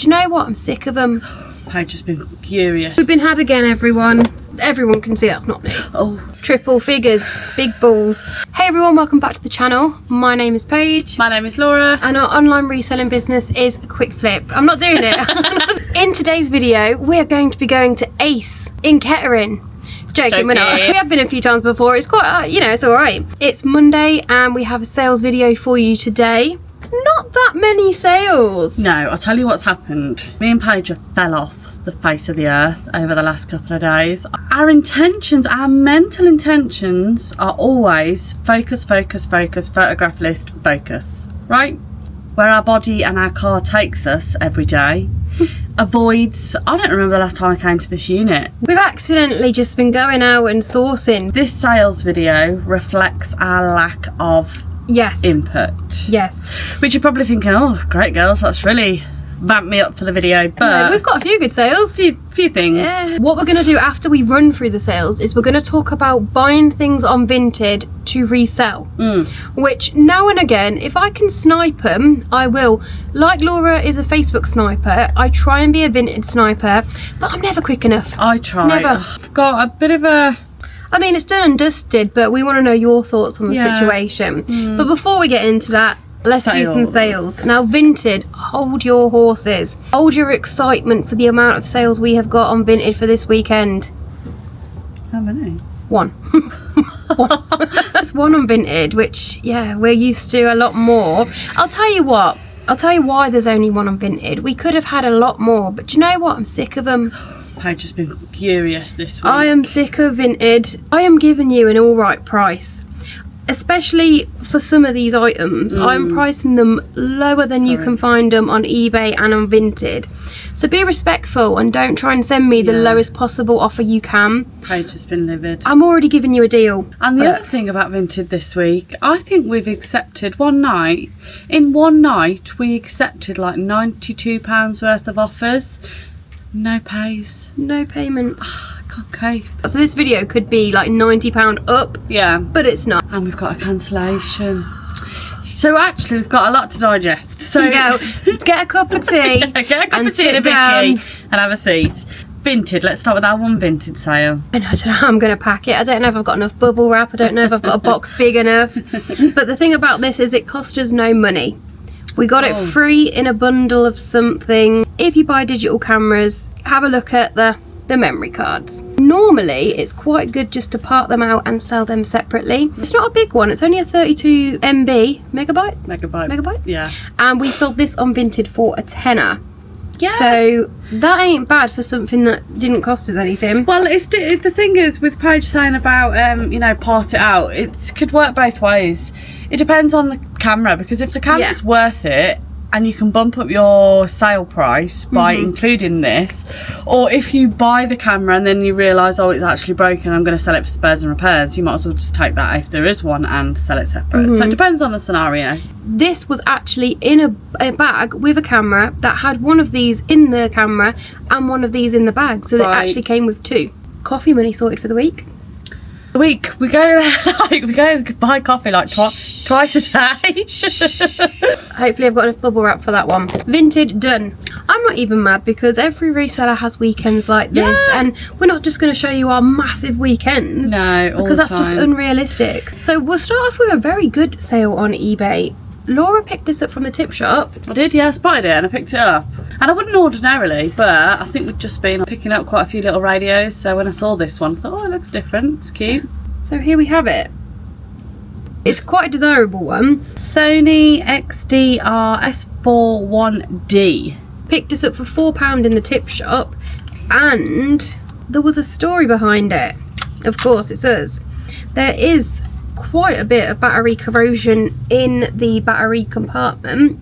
Do you know what? I'm sick of them. Paige has been furious. We've been had again, everyone. Everyone can see that's not me. Oh. Triple figures, big balls. Hey everyone, welcome back to the channel. My name is Paige. My name is Laura. And our online reselling business is a quick flip. I'm not doing it. In today's video, we're going to be going to Ace in Kettering. Joking, we're not. We have been a few times before. It's quite, it's all right. It's Monday and we have a sales video for you today. Not that many sales. No, I'll tell you what's happened. Me and Paige have fell off the face of the earth over the last couple of days. Our intentions, our mental intentions are always focus, focus, focus, photograph list, focus, right? Where our body and our car takes us every day avoids, I don't remember the last time I came to this unit. We've accidentally just been going out and sourcing. This sales video reflects our lack of input. Yes. Which you're probably thinking, oh, great girls, that's really vamped me up for the video, but no, we've got a few good sales. Few things. Yeah. What we're going to do after we run through the sales is we're going to talk about buying things on Vinted to resell. Which now and again, if I can snipe them, I will. Like Laura is a Facebook sniper, I try and be a Vinted sniper, but I'm never quick enough. I try. Never. I've got a bit of a... I mean, it's done and dusted, but we want to know your thoughts on the situation. But before we get into that, let's do some sales. Now, Vinted, hold your horses. Hold your excitement for the amount of sales we have got on Vinted for this weekend. How many? One. That's one on Vinted, which, yeah, we're used to a lot more. I'll tell you what. I'll tell you why there's only one on Vinted. We could have had a lot more, but do you know what? I'm sick of them. Paige has been furious this week. I am sick of Vinted. I am giving you an alright price. Especially for some of these items, I'm pricing them lower than you can find them on eBay and on Vinted. So be respectful and don't try and send me the lowest possible offer you can. Paige has been livid. I'm already giving you a deal. And the other thing about Vinted this week, I think we've accepted one night. In one night, we accepted like £92 worth of offers. No pays. No payments. Okay. So this video could be like £90 up. Yeah. But it's not. And we've got a cancellation. So actually we've got a lot to digest. So let's get a cup of tea. Get a cup of tea and a Vicky and have a seat. Vinted, let's start with our one Vinted sale. And I don't know how I'm going to pack it. I don't know if I've got enough bubble wrap. I don't know if I've got a box big enough. But the thing about this is it cost us no money. We got it free in a bundle of something. If you buy digital cameras, have a look at the memory cards. Normally, it's quite good just to part them out and sell them separately. It's not a big one. It's only a 32 MB. Megabyte? Yeah. And we sold this on Vinted for a tenner. Yeah. So that ain't bad for something that didn't cost us anything. Well, the thing is with Paige saying about, part it out, it could work both ways. It depends on the camera, because if the camera's worth it and you can bump up your sale price by including this, or if you buy the camera and then you realise, oh, it's actually broken, I'm going to sell it for spares and repairs, you might as well just take that if there is one and sell it separate. So it depends on the scenario. This was actually in a bag with a camera that had one of these in the camera and one of these in the bag, so it actually came with two. Coffee money sorted for the week. We go buy coffee like twice a day. Hopefully I've got enough bubble wrap for that one. Vinted done. I'm not even mad because every reseller has weekends like this, and we're not just going to show you our massive weekends. No, because that's just unrealistic. So we'll start off with a very good sale on eBay. Laura picked this up from the tip shop. I did, yeah, I spotted it and I picked it up. And I wouldn't ordinarily, but I think we've just been picking up quite a few little radios, so when I saw this one, I thought, oh, it looks different, it's cute. So here we have it. It's quite a desirable one. Sony XDR S41D. Picked this up for £4 in the tip shop, and there was a story behind it. Of course, it says there is quite a bit of battery corrosion in the battery compartment.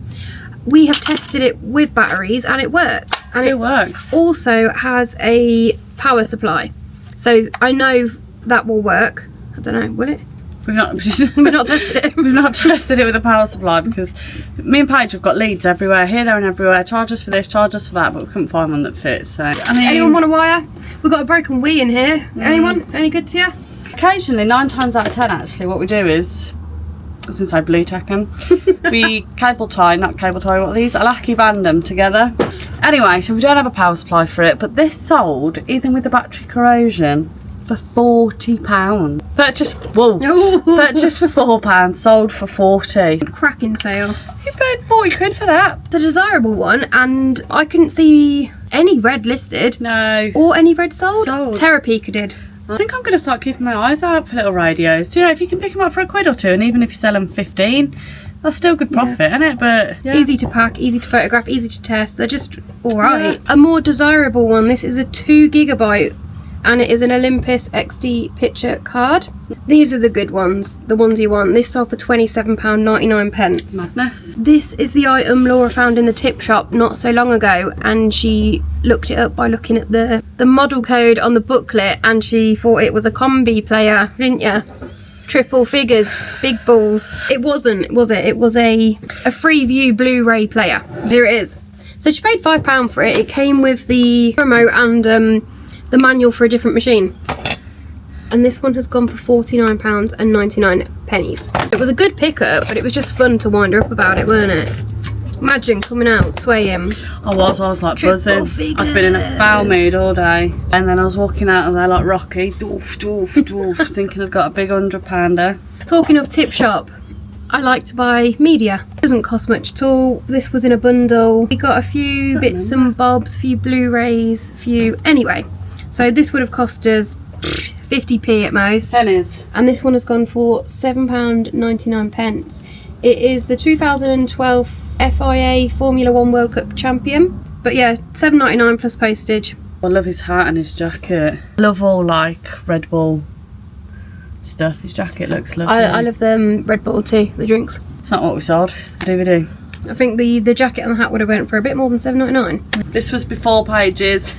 We have tested it with batteries and it works. And it works. Also has a power supply, so I know that will work. I don't know, will it? We've not tested it. We've not tested it with a power supply because me and Paige have got leads everywhere, here, there and everywhere. Charge us for this, charge us for that, but we couldn't find one that fits. So I mean, anyone want a wire? We've got a broken Wii in here. Anyone? Any good to you? Occasionally, 9 times out of 10 actually, what we do is, since I blue tack them, we cable tie, what are these? Alaki band them together. Anyway, so we don't have a power supply for it, but this sold, even with the battery corrosion, for £40. Purchased for £4, sold for 40. Cracking sale. You paid 40 quid for that. It's a desirable one, and I couldn't see any red listed. No. Or any red sold. Terrapeeka did. I think I'm going to start keeping my eyes out for little radios. Do you know, if you can pick them up for £1 or £2, and even if you sell them 15, that's still good profit, isn't it? But yeah. Easy to pack, easy to photograph, easy to test. They're just alright. Yeah. A more desirable one, this is a 2GB, and it is an Olympus XD picture card. These are the good ones, the ones you want. This sold for £27.99. Madness. This is the item Laura found in the tip shop not so long ago, and she looked it up by looking at the model code on the booklet, and she thought it was a combi player, didn't you? Triple figures, big balls. It wasn't, was it? It was a Freeview Blu-ray player. Here it is. So she paid £5 for it. It came with the remote and the manual for a different machine. And this one has gone for £49.99. It was a good pickup, but it was just fun to wind her up about it, weren't it? Imagine coming out swaying. I was like buzzing. I've been in a foul mood all day, and then I was walking out of there like Rocky, doof, doof, doof, thinking I've got a big £100. Talking of tip shop, I like to buy media. It doesn't cost much at all. This was in a bundle. We got a few bits and bobs, a few Blu-rays, anyway. So this would have cost us 50p at most. Pennies. And this one has gone for £7.99. It is the 2012 FIA Formula 1 World Cup champion. But yeah, £7.99 plus postage. I love his hat and his jacket. I love all like Red Bull stuff. His jacket looks lovely. I love them Red Bull too, the drinks. It's not what we sold, it's the DVD. I think the jacket and the hat would have went for a bit more than £7.99. This was before Paige's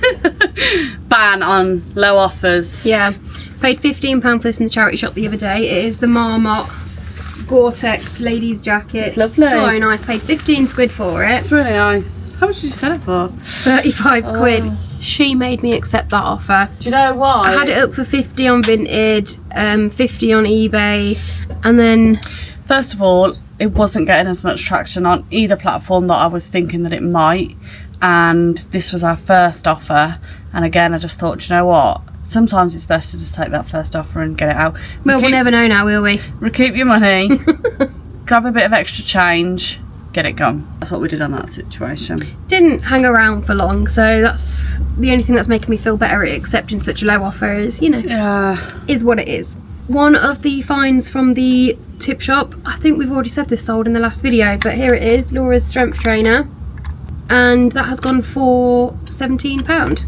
ban on low offers. Yeah, paid £15 for this in the charity shop the other day. It is the Marmot Gore-Tex ladies jacket. It's lovely. So nice. Paid 15 quid for it. It's really nice. How much did you sell it for? 35 quid. She made me accept that offer. Do you know why? I had it up for 50 on Vinted, 50 on eBay, and then... First of all, it wasn't getting as much traction on either platform that I was thinking that it might, and this was our first offer, and again I just thought, you know what, sometimes it's best to just take that first offer and get it out. Well, we'll never know now, will we? Recoup your money, grab a bit of extra change, get it gone. That's what we did on that situation. Didn't hang around for long, so that's the only thing that's making me feel better at accepting such a low offer is, you know, is what it is. One of the finds from the tip shop, I think we've already said this sold in the last video, but here it is, Laura's strength trainer, and that has gone for £17.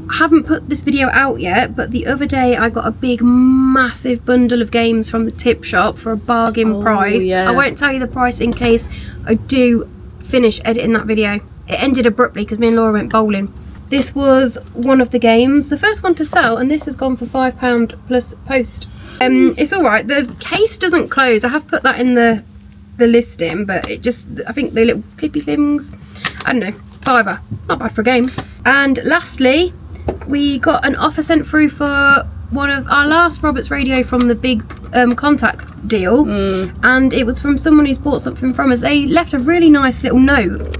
I haven't put this video out yet, but the other day I got a big massive bundle of games from the tip shop for a bargain price. Yeah. I won't tell you the price in case I do finish editing that video. It ended abruptly because me and Laura went bowling. This was one of the games, the first one to sell, and this has gone for £5 plus post. It's alright, the case doesn't close. I have put that in the listing, but it just, I think the little clippy things, I don't know, £5, not bad for a game. And lastly, we got an offer sent through for one of our last Roberts radio from the big contact deal, and it was from someone who's bought something from us. They left a really nice little note.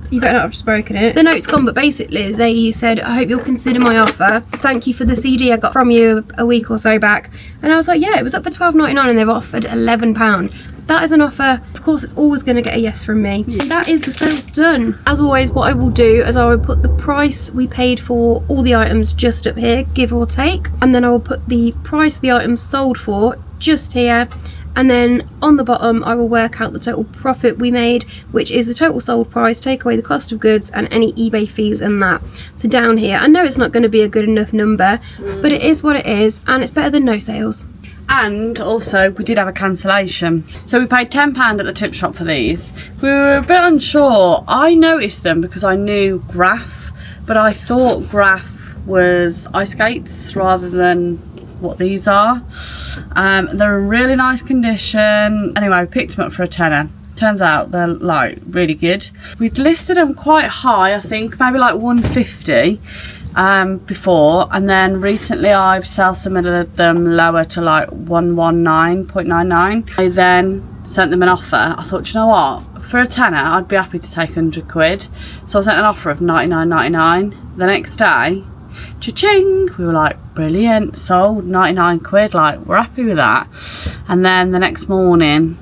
You better not have just broken it. The note's gone, but basically they said, I hope you'll consider my offer. Thank you for the CD I got from you a week or so back. And I was like, yeah, it was up for £12.99 and they've offered £11. That is an offer. Of course, it's always going to get a yes from me. Yeah. That is the sales done. As always, what I will do is I will put the price we paid for all the items just up here, give or take. And then I will put the price the items sold for just here. And then on the bottom, I will work out the total profit we made, which is the total sold price, take away the cost of goods and any eBay fees and that. So down here, I know it's not going to be a good enough number, but it is what it is, and it's better than no sales. And also, we did have a cancellation. So we paid £10 at the tip shop for these. We were a bit unsure. I noticed them because I knew Graph, but I thought Graph was ice skates rather than what these are. They're in really nice condition. Anyway, we picked them up for a tenner. Turns out they're like really good. We'd listed them quite high, I think maybe like 150 before, and then recently I've submitted them lower to like 119.99. I then sent them an offer. I thought, you know what, for a tenner, I'd be happy to take 100 quid. So I sent an offer of 99.99. The next day, cha-ching, we were like, brilliant, sold, 99 quid, like, we're happy with that. And then the next morning,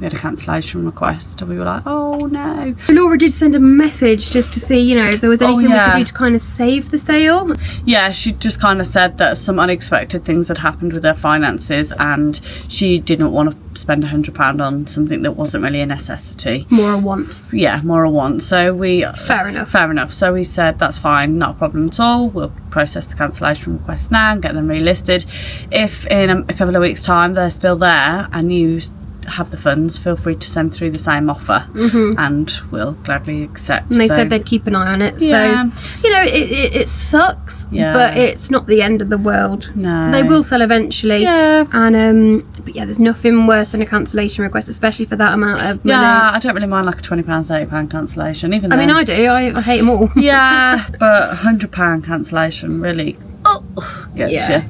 we had a cancellation request and we were like, oh no. Laura did send a message just to see, you know, if there was anything we could do to kind of save the sale. Yeah, she just kind of said that some unexpected things had happened with her finances and she didn't want to spend £100 on something that wasn't really a necessity. More a want. Yeah, more a want. So we... Fair enough. Fair enough. So we said, that's fine, not a problem at all. We'll process the cancellation request now and get them relisted. If in a couple of weeks' time they're still there and you have the funds, feel free to send through the same offer and we'll gladly accept. And they said they'd keep an eye on it. Yeah. So, you know, it sucks, but it's not the end of the world. No. They will sell eventually. Yeah. And but yeah, there's nothing worse than a cancellation request, especially for that amount of money. Yeah, I don't really mind like a £20, £30 cancellation, even though... I mean, I do. I hate them all. Yeah, but £100 cancellation really gets you.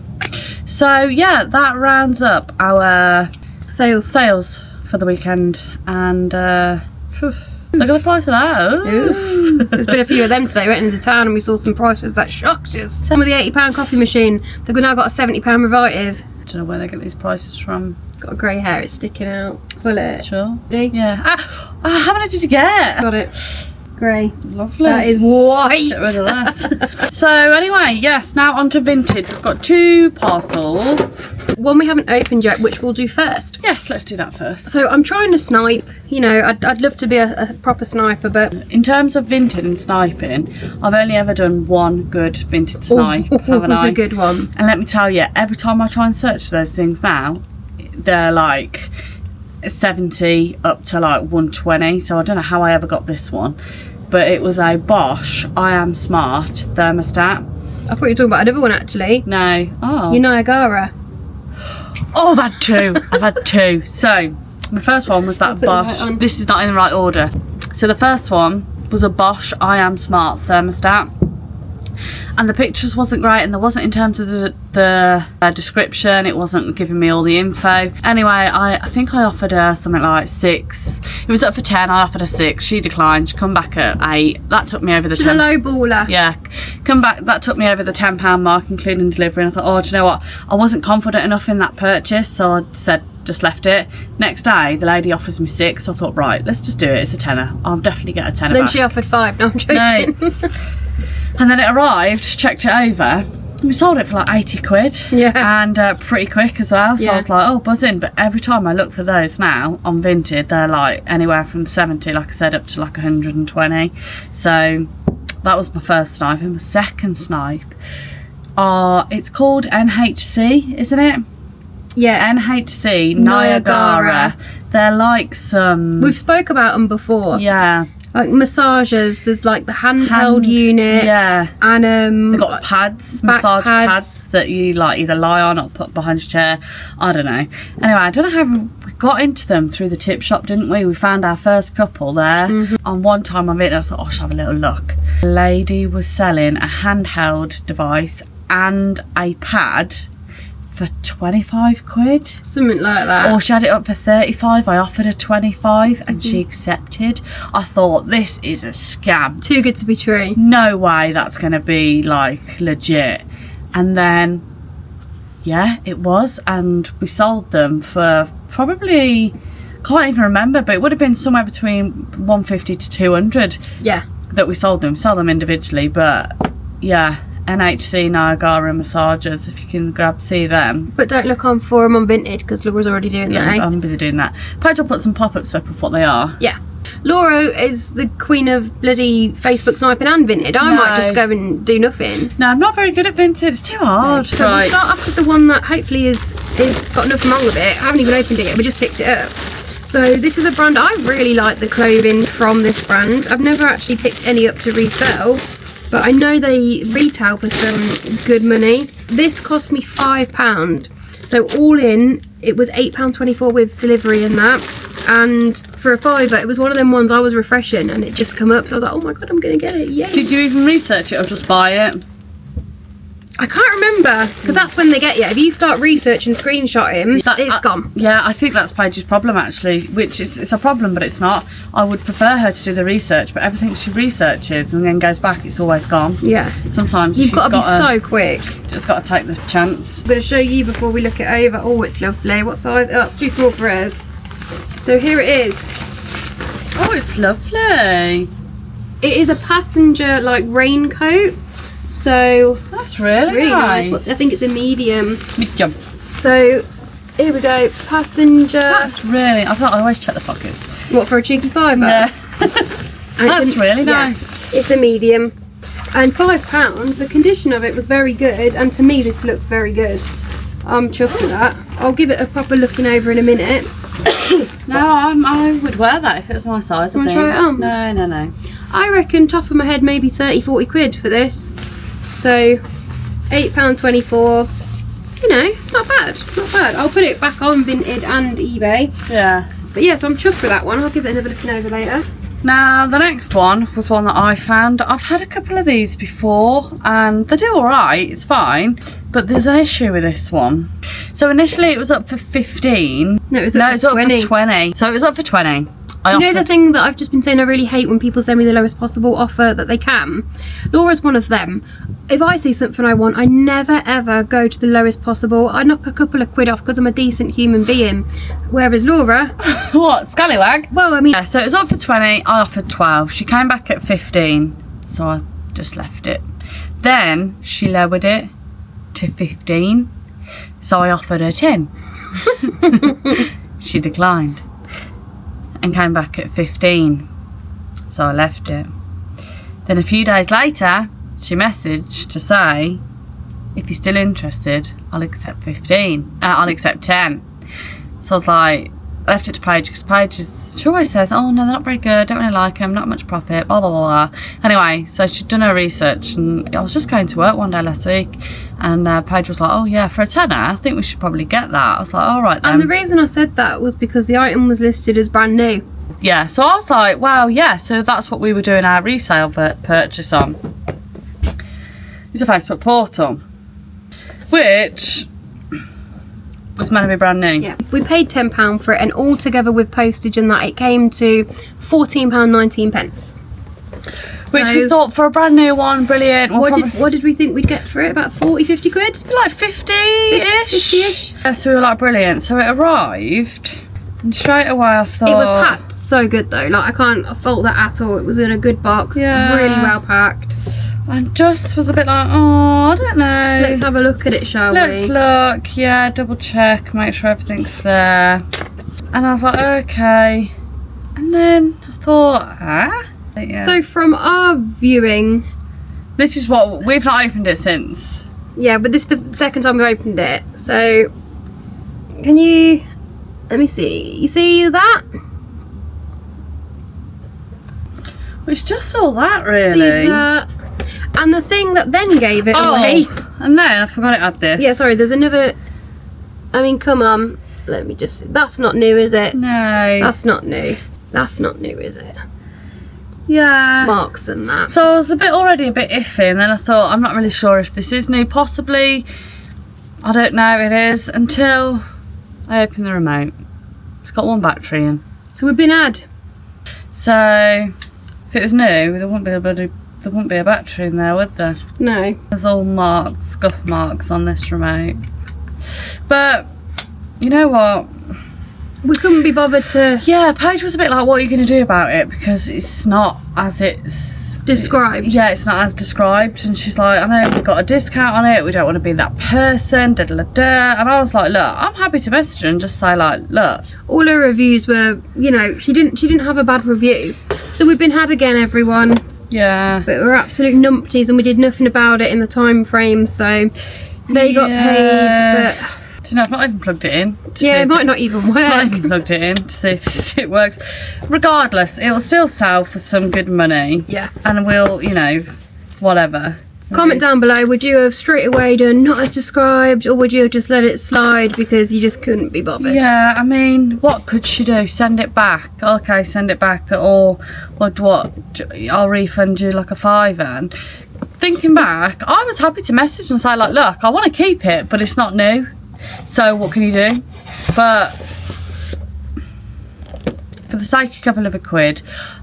So yeah, that rounds up our sales for the weekend, and look at the price of that. There's been a few of them today. We went into town and we saw some prices that shocked us. Some with the £80 coffee machine, they've now got a £70 Revive. I don't know where they get these prices from. Got a grey hair, it's sticking out. Pull it. Sure. Ready? Yeah. How many did you get? Got it. Grey. Lovely. That is white. Get rid of that. So anyway, yes, now on to Vinted. We've got 2 parcels. One we haven't opened yet, which we'll do first. Yes, let's do that first. So I'm trying to snipe. You know, I'd love to be a proper sniper, but... In terms of Vinted and sniping, I've only ever done one good Vinted snipe, haven't I? It was a good one. And let me tell you, every time I try and search for those things now, they're like 70 up to like 120. So I don't know how I ever got this one. But it was a Bosch I Am Smart thermostat. I thought you were talking about another one, actually. No. Oh. Your Niagara. Oh, I've had 2. I've had 2. So, the first one was that Bosch. This is not in the right order. So the first one was a Bosch I Am Smart thermostat. And the pictures wasn't great, and there wasn't in terms of the description, it wasn't giving me all the info. Anyway, I think I offered her something like 6. It was up for 10, I offered her 6. She declined. She come back at 8. That took me over the 10. She's a low baller. Yeah, come back. That took me over the £10 mark, including delivery. And I thought, oh, do you know what? I wasn't confident enough in that purchase, so I said, just left it. Next day, the lady offers me 6. So I thought, right, let's just do it. It's a tenner. I'll definitely get a tenner Then back. she offered 5. No, I'm joking. No. And then it arrived, checked it over, and we sold it for like 80 quid. Yeah. And pretty quick as well. So I was like, oh, buzzing. But every time I look for those now on Vinted, they're like anywhere from 70, like I said, up to like 120. So that was my first snipe. And my second snipe, it's called NHC, isn't it? Yeah. NHC Niagara. They're like some... We've spoke about them before. Yeah. Like massagers, there's like the handheld unit. Yeah. And they've got pads, back massage pads that you like either lie on or put behind your chair. I don't know. Anyway, I don't know how we got into them through the tip shop, didn't we? We found our first couple there. On one time of it, I thought, oh, I should have a little look. The lady was selling a handheld device and a pad for 25 quid, something like that. Or she had it up for 35. I offered her 25 and she accepted. I thought, this is a scam. Too good to be true. No way that's gonna be like legit. And then yeah, it was, and we sold them for probably, can't even remember, but it would have been somewhere between 150 to 200. Yeah, that we sold them. Sell them individually, but yeah, NHC Niagara massagers, if you can see them. But don't look on for them on Vinted, because Laura's already doing that. I'm busy doing that. Paige will put some pop-ups up of what they are. Yeah. Laura is the queen of bloody Facebook sniping and Vinted. I might just go and do nothing. No, I'm not very good at Vinted. It's too hard. So we'll start off with the one that hopefully is got nothing wrong with it. I haven't even opened it yet. We just picked it up. So this is a brand, I really like the clothing from this brand. I've never actually picked any up to resell, but I know they retail for some good money. This cost me £5. So all in, it was £8.24 with delivery and that. And for a £5, it was one of them ones I was refreshing and it just come up. So I was like, oh my God, I'm going to get it. Yay. Did you even research it or just buy it? I can't remember, because that's when they get you. If you start researching, screenshotting, it's gone. Yeah, I think that's Paige's problem actually, which is, it's a problem, but it's not. I would prefer her to do the research, but everything she researches and then goes back, it's always gone. Yeah. Sometimes you've got to be so quick. Just got to take the chance. I'm going to show you before we look it over. Oh, it's lovely. What size? Oh, it's too small for us. So here it is. Oh, it's lovely. It is a passenger like raincoat. So that's really nice. I think it's a medium. Medium. So here we go, passenger. That's really. I always check the pockets. What, for a cheeky fiver? Yeah. That's really nice. It's a medium, and £5. The condition of it was very good, and to me this looks very good. I'm chuffed with that. I'll give it a proper looking over in a minute. No, I would wear that if it's my size. Want to try it on? No. I reckon top of my head maybe 30-40 quid for this. So £8.24, you know, it's not bad, not bad. I'll put it back on Vinted and eBay. Yeah. But yeah, so I'm chuffed with that one. I'll give it another looking over later. Now the next one was one that I found. I've had a couple of these before and they do alright, it's fine. But there's an issue with this one. So initially it was up for 15. No, it was up for 20. Up for 20. So it was up for 20. You know the thing that I've just been saying I really hate when people send me the lowest possible offer that they can? Laura's one of them. If I see something I want, I never ever go to the lowest possible. I knock a couple of quid off because I'm a decent human being. Whereas Laura... What, scallywag? Well, I mean... Yeah, so it was up for 20, I offered 12. She came back at 15, so I just left it. Then she lowered it to 15, so I offered her 10. She declined. And came back at 15, so I left it. Then a few days later she messaged to say, if you're still interested, I'll accept 15. I'll accept 10. So I was like, I left it to Paige because Paige she always says, oh no, they're not very good, don't really like them, not much profit, blah blah blah blah. Anyway, so she'd done her research and I was just going to work one day last week and Paige was like, oh yeah, for a tenner I think we should probably get that. I was like, alright then. And the reason I said that was because the item was listed as brand new. Yeah, so I was like, wow, yeah, so that's what we were doing our resale purchase on. It's a Facebook portal, which was meant to be brand new. Yeah, we paid £10 for it, and altogether with postage and that, it came to £14.19. Which we thought for a brand new one, brilliant. What did we think we'd get for it? About 40-50 quid? Like 50-ish. 50-ish. Yeah, so we were like, brilliant. So it arrived, and straight away I thought... It was packed so good though, like I can't fault that at all. It was in a good box, yeah. Really well packed. And just was a bit like, oh, I don't know. Let's have a look at it, shall we? Let's look, yeah, double check, make sure everything's there. And I was like, okay. And then I thought, yeah. So from our viewing... This is what, we've not opened it since. Yeah, but this is the second time we've opened it. So, can you, let me see. You see that? It's just all that, really. See that? And the thing that then gave it away. And then I forgot it had this. Yeah, sorry, there's another. I mean, come on. Let me just. That's not new, is it? No. That's not new. That's not new, is it? Yeah. Marks and that. So I was already a bit iffy, and then I thought, I'm not really sure if this is new. Possibly. I don't know, it is. Until I open the remote. It's got one battery in. So we've been had. So if it was new, there wouldn't be a battery in there, would there? No. There's all marks, scuff marks on this remote. But you know what? We couldn't be bothered to... Yeah, Paige was a bit like, what are you going to do about it? Because it's not as it's... described. Yeah, it's not as described. And she's like, I know we've got a discount on it. We don't want to be that person. Da da da da. And I was like, look, I'm happy to message her and just say like, look. All her reviews were, you know, she didn't have a bad review. So we've been had again, everyone. Yeah. But we're absolute numpties and we did nothing about it in the time frame. So they got paid, but... Do you know, I've not even plugged it in. Yeah, it might not even work. Not even plugged it in to see if it works. Regardless, it will still sell for some good money. Yeah. And we'll, you know, whatever. Comment down below, would you have straight away done not as described, or would you have just let it slide because you just couldn't be bothered? Yeah, I mean, what could she do? Send it back? Okay, send it back, or what? I'll refund you like a £5. And thinking back, I was happy to message and say like, look, I want to keep it, but it's not new. So what can you do? But for the sake of a couple of quid,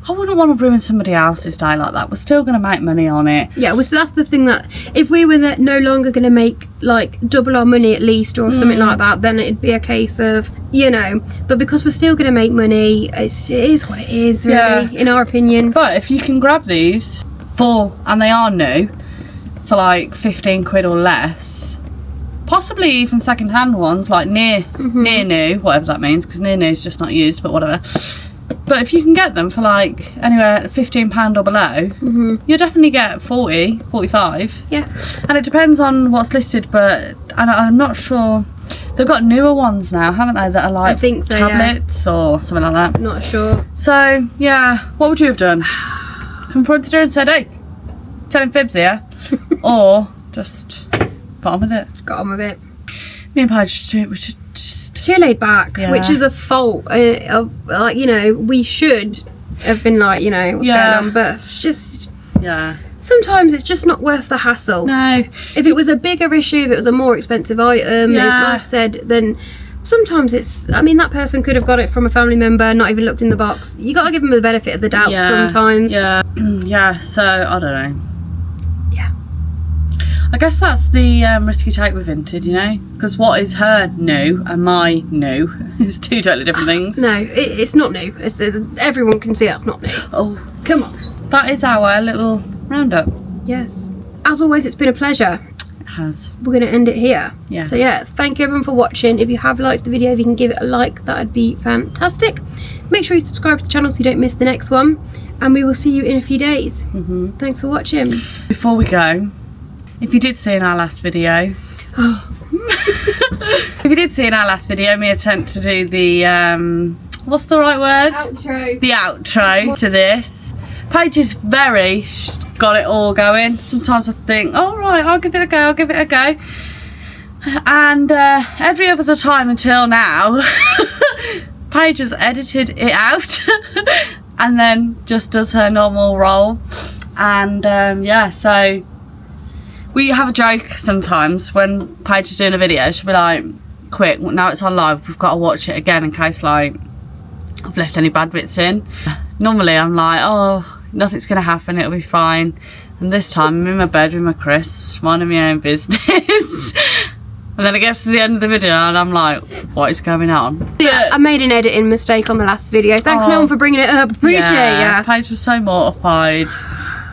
I wouldn't want to ruin somebody else's day like that. We're still going to make money on it. Yeah, well, so that's the thing, that if we were no longer going to make like double our money at least or something like that, then it'd be a case of, you know, but because we're still going to make money, it is what it is, really, in our opinion. But if you can grab these and they are new, for like 15 quid or less, possibly even second-hand ones, like near new, whatever that means, because near new is just not used, but whatever. But if you can get them for like anywhere £15 or below, you'll definitely get 40, 45. Yeah. And it depends on what's listed, but I'm not sure. They've got newer ones now, haven't they, that are like I think so, tablets or something like that. Not sure. So, yeah, what would you have done? Confronted her and said, hey, telling fibs here? Or just got on with it? Got on with it. Me and Paige, we should just... Too laid back, which is a fault. Like, you know, we should have been like, you know, what's going on, but just... Yeah. Sometimes it's just not worth the hassle. No. If it was a bigger issue, if it was a more expensive item, like I said, then sometimes it's, I mean, that person could have got it from a family member, not even looked in the box. You got to give them the benefit of the doubt sometimes. Yeah. Yeah, so I don't know. Yeah. I guess that's the risk you take with Vinted, you know, because what is her new and my new is two totally different things. No, it's not new. It's everyone can see that's not new. Oh, come on. That is our little roundup. Yes. As always, it's been a pleasure. It has. We're going to end it here. Yes. So yeah, thank you everyone for watching. If you have liked the video, if you can give it a like, that'd be fantastic. Make sure you subscribe to the channel so you don't miss the next one, and we will see you in a few days. Thanks for watching. Before we go, if you did see in our last video, if you did see in our last video me attempt to do the what's the right word? Outro. The outro to this. Paige is very got it all going. Sometimes I think, oh right, I'll give it a go, I'll give it a go. And every other time until now, Paige has edited it out and then just does her normal role. And yeah, so we have a joke sometimes when Paige is doing a video. She'll be like, quick, now it's on live, we've got to watch it again in case like I've left any bad bits in. Normally I'm like, oh, nothing's gonna happen, it'll be fine. And this time I'm in my bed with my crisps, minding my own business. And then it gets to the end of the video and I'm like, what is going on? Yeah, I made an editing mistake on the last video. Thanks no one for bringing it up. Appreciate ya. Paige was so mortified,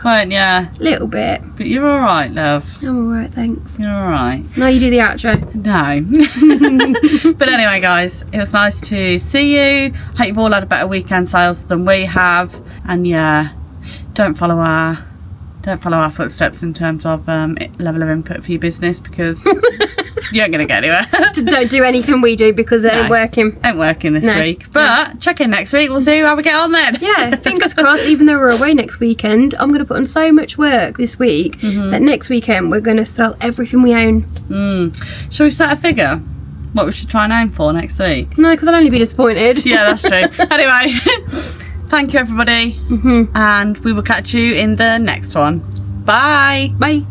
weren't you? A little bit. But you're alright, love. I'm alright, thanks. You're alright. Now you do the outro. No. But anyway guys, it was nice to see you. Hope you've all had a better weekend sales than we have. And yeah, don't follow our footsteps in terms of level of input for your business, because you ain't gonna get anywhere. Don't do anything we do because it ain't working. Ain't working this week. But check in next week, we'll see how we get on then. Yeah, fingers crossed. Even though we're away next weekend, I'm gonna put on so much work this week that next weekend we're gonna sell everything we own. Shall we set a figure? What we should try and aim for next week? No, because I'll only be disappointed. Yeah, that's true. Anyway, thank you everybody, and we will catch you in the next one. Bye. Bye.